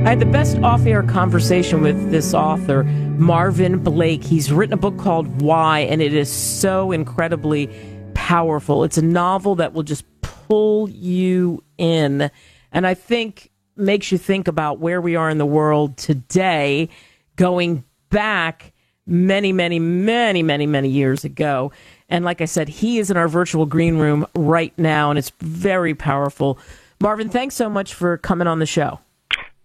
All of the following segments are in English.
I had the best off-air conversation with this author, Marvin Blake. He's written a book called Why, and it is so incredibly powerful. It's a novel that will just pull you in, and I think makes you think about where we are in the world today, going back many, many, many, many, many years ago. And like I said, he is in our virtual green room right now, and it's very powerful. Marvin, thanks so much for coming on the show.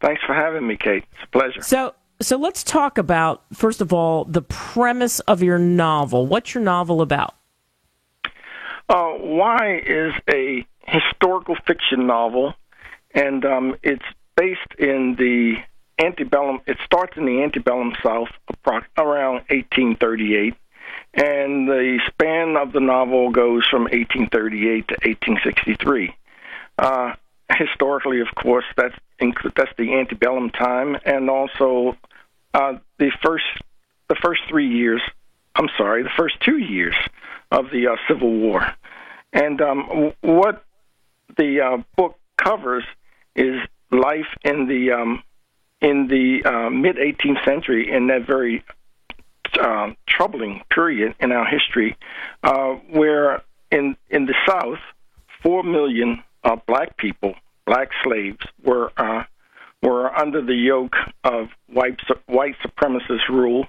Thanks for having me, Kate. It's a pleasure. So let's talk about, first of all, the premise of your novel. What's your novel about? Why is a historical fiction novel, and it's based in the antebellum. It starts in the antebellum South around 1838, and the span of the novel goes from 1838 to 1863. Historically, of course, that's the antebellum time, and also the first 2 years of the Civil War. And what the book covers is life in the mid 18th century, in that very troubling period in our history, where in the South, 4 million black people, black slaves, were under the yoke of white supremacist rule,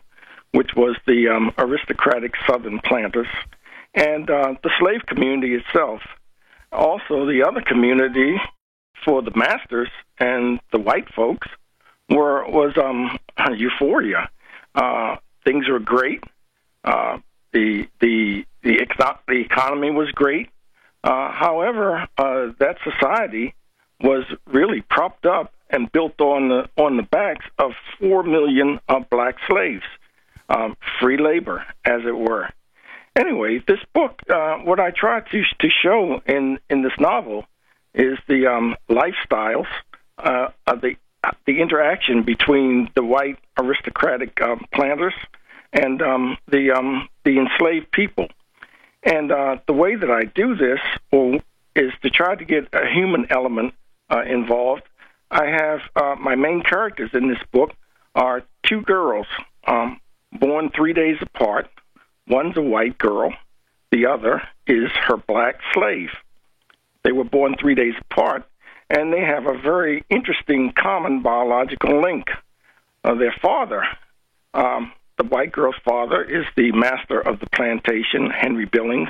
which was the aristocratic Southern planters, and the slave community itself. Also, the other community for the masters and the white folks was euphoria. Things were great. The economy was great. However, that society was really propped up and built on the backs of 4 million black slaves, free labor, as it were. Anyway, this book, what I try to show in this novel is the lifestyles, the interaction between the white aristocratic planters and the enslaved people. And the way that I do this is to try to get a human element involved. I have my main characters in this book are 2 girls born 3 days apart. One's a white girl. The other is her black slave. They were born 3 days apart, and they have a very interesting common biological link. Their father, the white girl's father, is the master of the plantation, Henry Billings,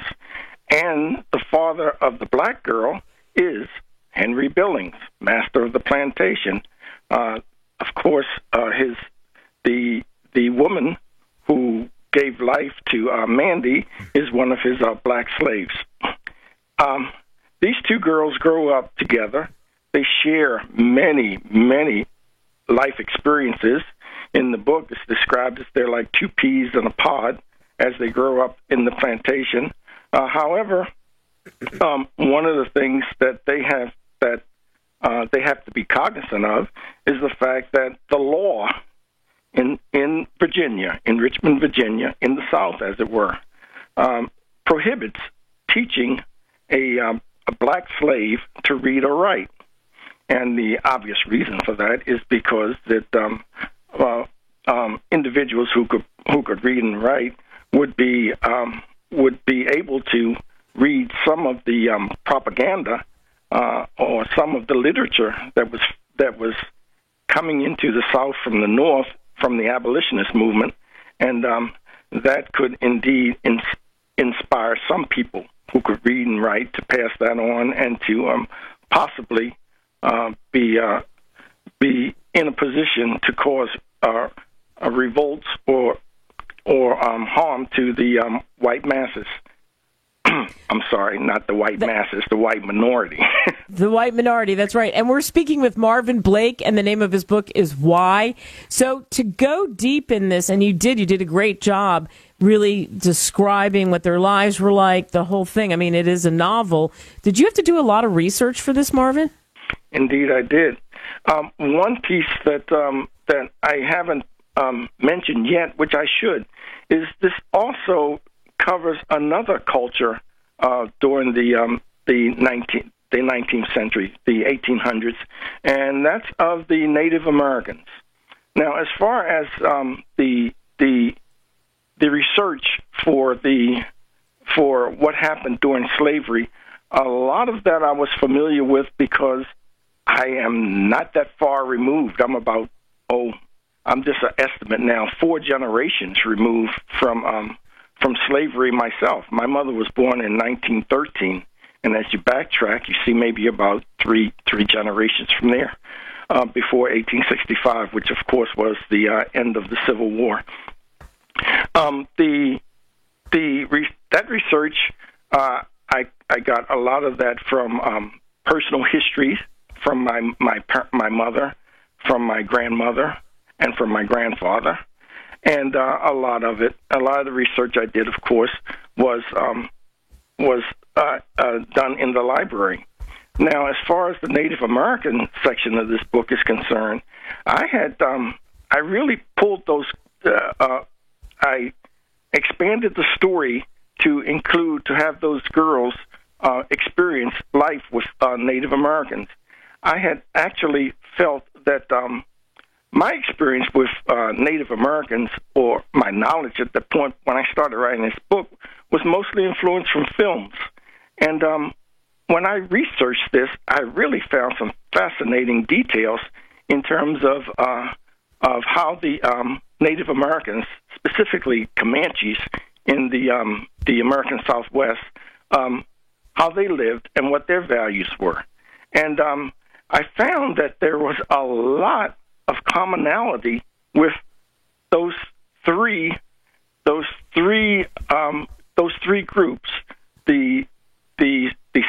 and the father of the black girl is Henry Billings, master of the plantation. Of course, the woman who gave life to Mandy is one of his black slaves. These 2 girls grow up together. They share many, many life experiences. In the book, it's described as they're like 2 peas in a pod as they grow up in the plantation. However, one of the things that they have to be cognizant of is the fact that the law in Virginia, in Richmond, Virginia, in the South, as it were, prohibits teaching a black slave to read or write. And the obvious reason for that is because that individuals who could read and write would be able to read some of the propaganda or some of the literature that was coming into the South from the North, from the abolitionist movement, and that could indeed inspire some people who could read and write to pass that on and to possibly be in a position to cause revolts or harm to the white masses. I'm sorry, not the white masses, the white minority. The white minority, that's right. And we're speaking with Marvin Blake, and the name of his book is Why. So to go deep in this, and you did a great job really describing what their lives were like, the whole thing. I mean, it is a novel. Did you have to do a lot of research for this, Marvin? Indeed, I did. One piece that I haven't mentioned yet, which I should, is this also covers another culture during the the 19th century, the 1800s, and that's of the Native Americans. Now, as far as the research for what happened during slavery, a lot of that I was familiar with because I am not that far removed. I'm just an estimate now, 4 generations removed from slavery myself. My mother was born in 1913, and as you backtrack, you see maybe about three generations from there, before 1865, which of course was the end of the Civil War. That research, I got a lot of that from personal histories from my mother, from my grandmother, and from my grandfather. And a lot of the research I did, of course, was done in the library. Now, as far as the Native American section of this book is concerned, I really pulled those. I expanded the story to have those girls experience life with Native Americans. I had actually felt that my experience with Native Americans, or my knowledge at the point when I started writing this book, was mostly influenced from films. And when I researched this, I really found some fascinating details in terms of how the Native Americans, specifically Comanches in the American Southwest, how they lived and what their values were. And I found that there was a lot of commonality with those three groups: the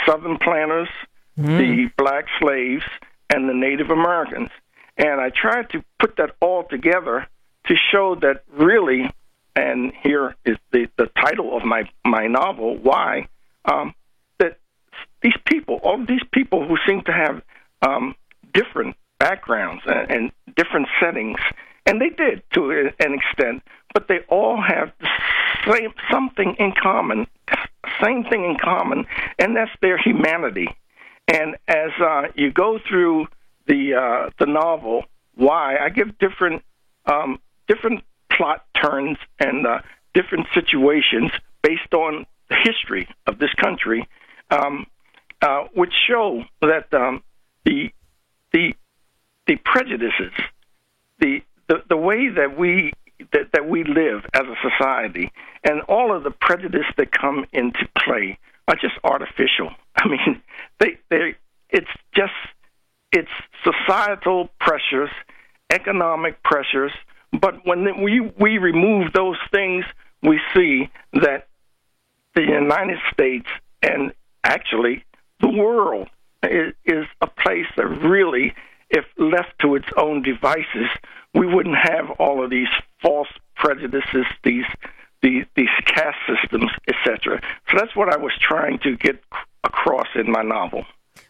Southern planters, the black slaves, and the Native Americans. And I tried to put that all together to show that really, and here is the title of my novel, Why, that all these people who seem to have different backgrounds and different settings, and they did to an extent, but they all have the same thing in common, and that's their humanity. And as you go through the novel, Why, I give different plot turns and different situations based on the history of this country, which show that the prejudices, the way that we live as a society, and all of the prejudice that come into play are just artificial. I mean, it's societal pressures, economic pressures, but when we remove those things, we see that the United States, and actually the world, is a place that really, if left to its own devices, we wouldn't have all of these false prejudices, these caste systems, etc. So that's what I was trying to get across in my novel.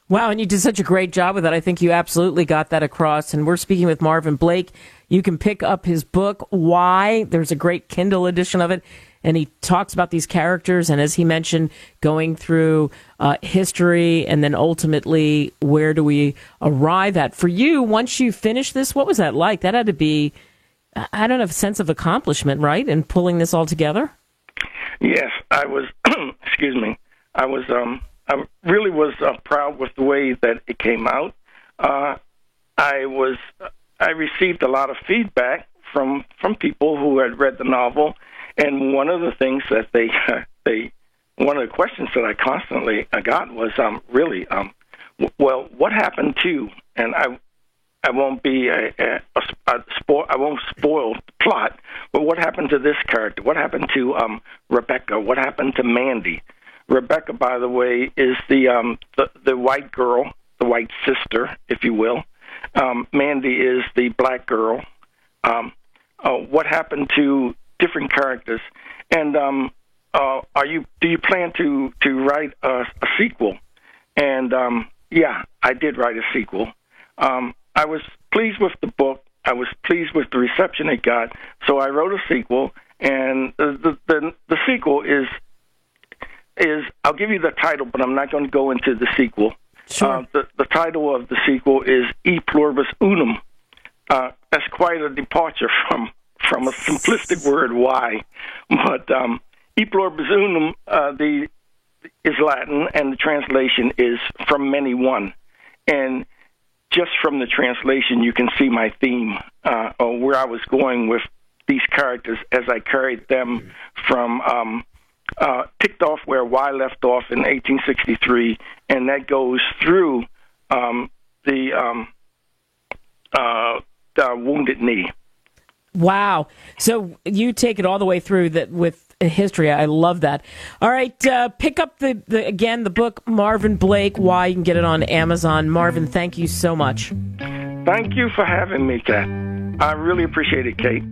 Wow, and you did such a great job with that. I think you absolutely got that across. And we're speaking with Marvin Blake. You can pick up his book, Why. There's a great Kindle edition of it. And he talks about these characters, and as he mentioned, going through history, and then ultimately, where do we arrive at? For you, once you finished this, what was that like? That had to be, I don't know, a sense of accomplishment, right, in pulling this all together? Yes, I was, excuse me, I really was proud with the way that it came out. I received a lot of feedback from people who had read the novel. And one of the things that one of the questions that I constantly got was well, what happened to? And I won't be I won't spoil the plot, but what happened to this character? What happened to Rebecca? What happened to Mandy? Rebecca, by the way, is the white girl, the white sister, if you will. Mandy is the black girl. What happened to different characters, and do you plan to write a sequel? And yeah, I did write a sequel. I was pleased with the book. I was pleased with the reception it got, so I wrote a sequel. And the sequel is I'll give you the title, but I'm not going to go into the sequel. Sure. The title of the sequel is E Pluribus Unum. That's quite a departure from a simplistic word, why. But E Pluribus Unum is Latin, and the translation is from many one. And just from the translation, you can see my theme, or where I was going with these characters as I carried them from picked off where Y left off in 1863, and that goes through the Wounded Knee. Wow. So you take it all the way through that with history. I love that. All right. Pick up the book, Marvin Blake, Why. You can get it on Amazon. Marvin, thank you so much. Thank you for having me, Kat. I really appreciate it, Kate.